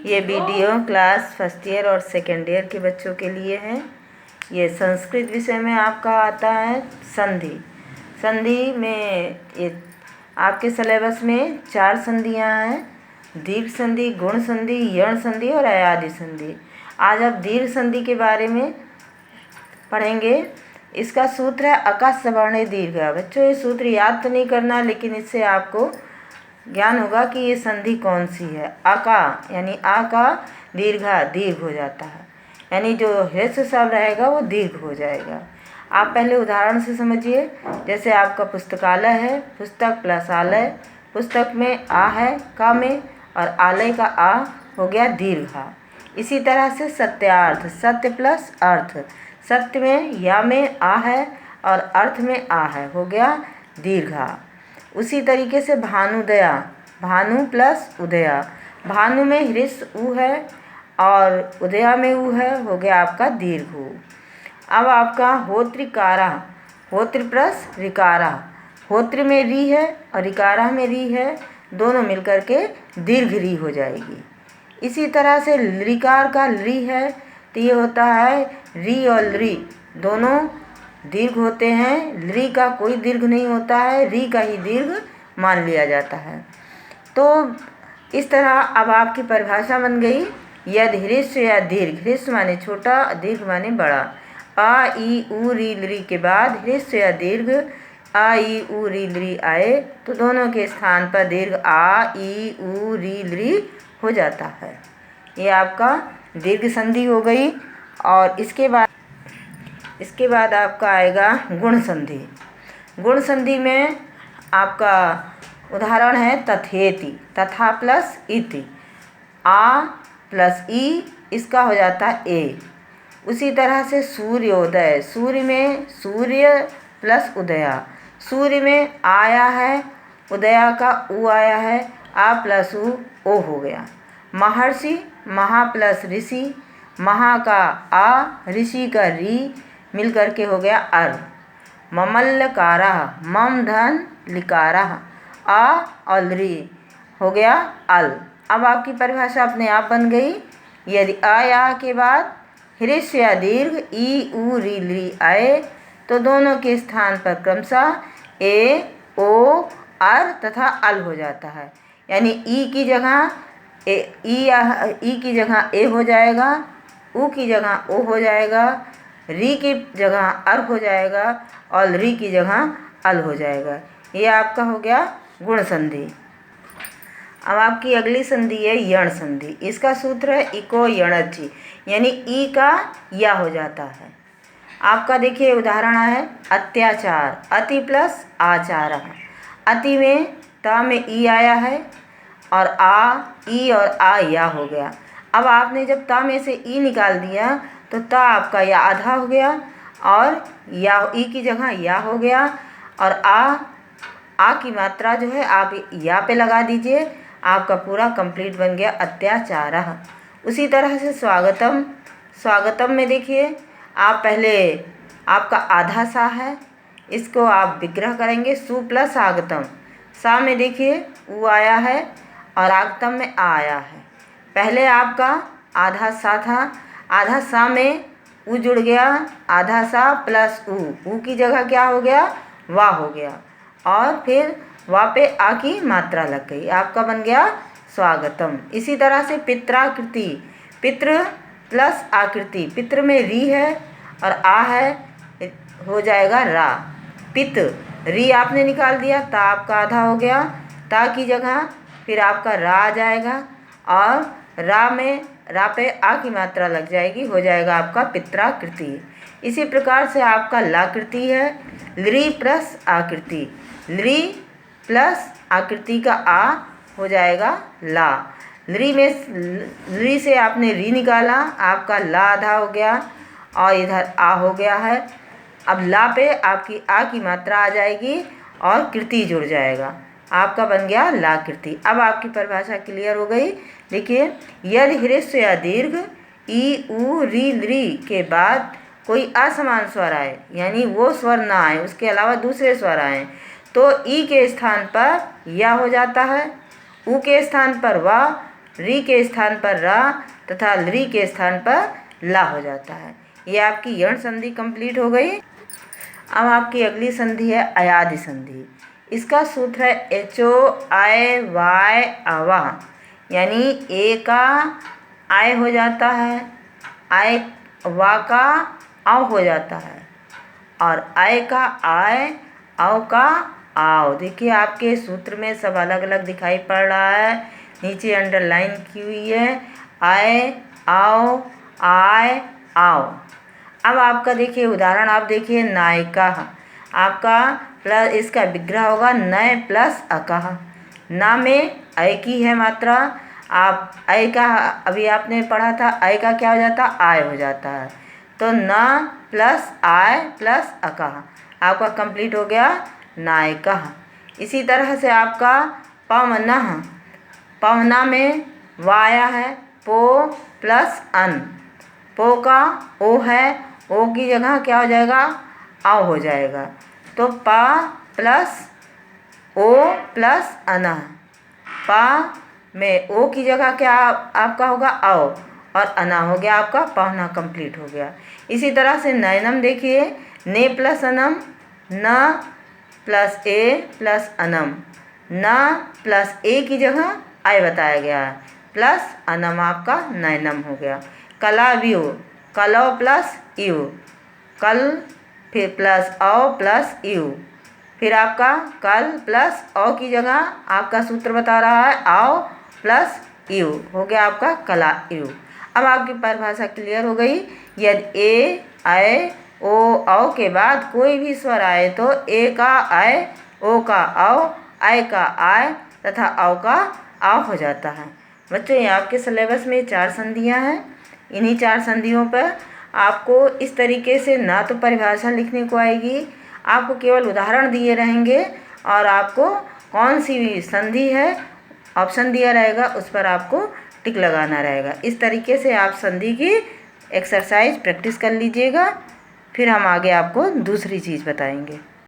ये video class first year और second year के बच्चों के लिए है। ये संस्कृत विषय में आपका आता है संधि। संधि में ये आपके सिलेबस में 4 संधियाँ हैं: दीर्घ संधि, गुण संधि, यण संधि और अयादि संधि। आज आप दीर्घ संधि के बारे में पढ़ेंगे। इसका सूत्र है अका सवर्णे दीर्घ। बच्चों ये सूत्र याद तो नहीं करना, लेकिन इससे आपको ज्ञान होगा कि ये संधि कौन सी है। अका यानी आ का दीर्घा दीर्घ हो जाता है, यानी जो ह्रस्व शब्द रहेगा वो दीर्घ हो जाएगा। आप पहले उदाहरण से समझिए। जैसे आपका पुस्तकालय है, पुस्तक प्लस आलय, पुस्तक में आ है का में, और आलय का आ हो गया दीर्घा। इसी तरह से सत्यार्थ, सत्य प्लस अर्थ, सत्य में या में आ है और अर्थ में आ है, हो गया दीर्घा। उसी तरीके से भानुदया, भानु प्लस उदया, भानु में ह्रस्व उ है और उदया में उ है, हो गया आपका दीर्घ उ। अब आपका होत्रिकारा, होत्र प्लस रिकारा, होत्र में री है और रिकारा में री है, दोनों मिलकर के दीर्घ री हो जाएगी। इसी तरह से लिकार का ली है तो ये होता है री और ली दोनों दीर्घ होते हैं। ली का कोई दीर्घ नहीं होता है, री का ही दीर्घ मान लिया जाता है। तो इस तरह अब आपकी परिभाषा बन गई। यदि ह्रस्व या दीर्घ, ह्रस्व माने छोटा, दीर्घ माने बड़ा। आ ई उ री के बाद ह्रस्व या दीर्घ आ ई उ री आए तो दोनों के स्थान पर दीर्घ आ ई उ री हो जाता है। ये आपका दीर्घ संधि हो गई। और इसके बाद आपका आएगा गुण संधि। गुण संधि में आपका उदाहरण है तथेति, तथा प्लस इति, आ प्लस ई, इसका हो जाता है ए। उसी तरह से सूर्योदय, सूर्य में सूर्य प्लस उदया, सूर्य में आया है, उदया का उ आया है, आ प्लस उ ओ हो गया। महर्षि, महा प्लस ऋषि, महा का आ, ऋषि का री मिल करके हो गया अर। ममल्लकारा, मम धन लिकारा, आ और री हो गया अल। अब आपकी परिभाषा अपने आप बन गई। यदि आ या के बाद ह्रस्व या दीर्घ ई उ री आए तो दोनों के स्थान पर क्रमशः ए, ओ, अर तथा अल हो जाता है। यानी ई की जगह ई की जगह ए हो जाएगा, उ की जगह ओ हो जाएगा, री की जगह अर हो जाएगा और री की जगह अल हो जाएगा। ये आपका हो गया गुण संधि। अब आपकी अगली संधि है यण संधि। इसका सूत्र है इको यणचि, यानी ई का या हो जाता है। आपका देखिए उदाहरण है अत्याचार, अति प्लस आचार। अति में ता में ई आया है और आ, ई और आ या हो गया। अब आपने जब ता में से ई निकाल दिया तो ता आपका या आधा हो गया और या ई की जगह या हो गया, और आ की मात्रा जो है आप या पे लगा दीजिए, आपका पूरा कंप्लीट बन गया अत्याचारः। उसी तरह से स्वागतम, स्वागतम में देखिए आप पहले आपका आधा सा है, इसको आप विग्रह करेंगे सु प्लस आगतम। सा में देखिए उ आया है और आगतम में आ आया है। पहले आपका आधा सा था, आधा सा में उ जुड़ गया, आधा सा प्लस उ की जगह क्या हो गया वाह हो गया, और फिर वाह पे आ की मात्रा लग गई, आपका बन गया स्वागतम। इसी तरह से पित्राकृति, पितृ प्लस आकृति, पितृ में री है और आ है, हो जाएगा रा। पित, री आपने निकाल दिया, ता आपका आधा हो गया, ता की जगह फिर आपका रा आ जाएगा और रा में रा पे आ की मात्रा लग जाएगी, हो जाएगा आपका पित्राकृति। इसी प्रकार से आपका लाकृति है, लृ प्लस आकृति, लृ प्लस आकृति का आ हो जाएगा ला। लृ से आपने री निकाला, आपका ला आधा हो गया और इधर आ हो गया है। अब ला पे आपकी आ की मात्रा आ जाएगी और कृति जुड़ जाएगा, आपका बन गया लाकृति। अब आपकी परिभाषा क्लियर हो गई। देखिए यदि ह्रस्व या दीर्घ ई उ री के बाद कोई असमान स्वर आए, यानी वो स्वर ना आए, उसके अलावा दूसरे स्वर आए, तो ई के स्थान पर या हो जाता है, उ के स्थान पर वा, री के स्थान पर रा तथा ली के स्थान पर ला हो जाता है। ये आपकी यण संधि कंप्लीट हो गई। अब आपकी अगली संधि है अयादि संधि। इसका सूत्र है HOIY आवा, यानी ए का आय हो जाता है, आय वा का आव हो जाता है, और आय का आय आव का आओ। देखिए आपके सूत्र में सब अलग अलग दिखाई पड़ रहा है, नीचे अंडरलाइन की हुई है, आय आओ आय आओ। अब आपका देखिए उदाहरण, आप देखिए नायिका, आपका प्लस इसका विग्रह होगा नय प्लस अकह। ना में अय की है मात्रा, आप अय का अभी आपने पढ़ा था, अय का क्या हो जाता, आय हो जाता है, तो न प्लस आय प्लस अकह आपका कंप्लीट हो गया नायिका। इसी तरह से आपका पवनः, पवना में वाया है, पो प्लस अन, पो का ओ है, ओ की जगह क्या हो जाएगा, आओ हो जाएगा, तो पा प्लस ओ प्लस अना, पा में ओ की जगह क्या आपका होगा, आओ, और अना हो गया आपका पहना कंप्लीट हो गया। इसी तरह से नयनम देखिए, ने प्लस अनम, न प्लस ए प्लस अनम, न प्लस ए की जगह आय बताया गया है, प्लस अनम आपका नयनम हो गया। कलाव्यू, कलो प्लस यू, कल फिर प्लस औ प्लस यू, फिर आपका कल प्लस औ की जगह आपका सूत्र बता रहा है आओ प्लस यू, हो गया आपका कला यू। अब आपकी परिभाषा क्लियर हो गई। यदि ए आय ओ औ के बाद कोई भी स्वर आए तो ए का आय, ओ का औ, आय का आय तथा औ का आव हो जाता है। बच्चों ये आपके सिलेबस में 4 संधियां हैं। इन्हीं 4 संधियों पर आपको इस तरीके से ना तो परिभाषा लिखने को आएगी, आपको केवल उदाहरण दिए रहेंगे और आपको कौन सी संधि है ऑप्शन दिया रहेगा, उस पर आपको टिक लगाना रहेगा। इस तरीके से आप संधि की एक्सरसाइज प्रैक्टिस कर लीजिएगा, फिर हम आगे आपको दूसरी चीज़ बताएंगे।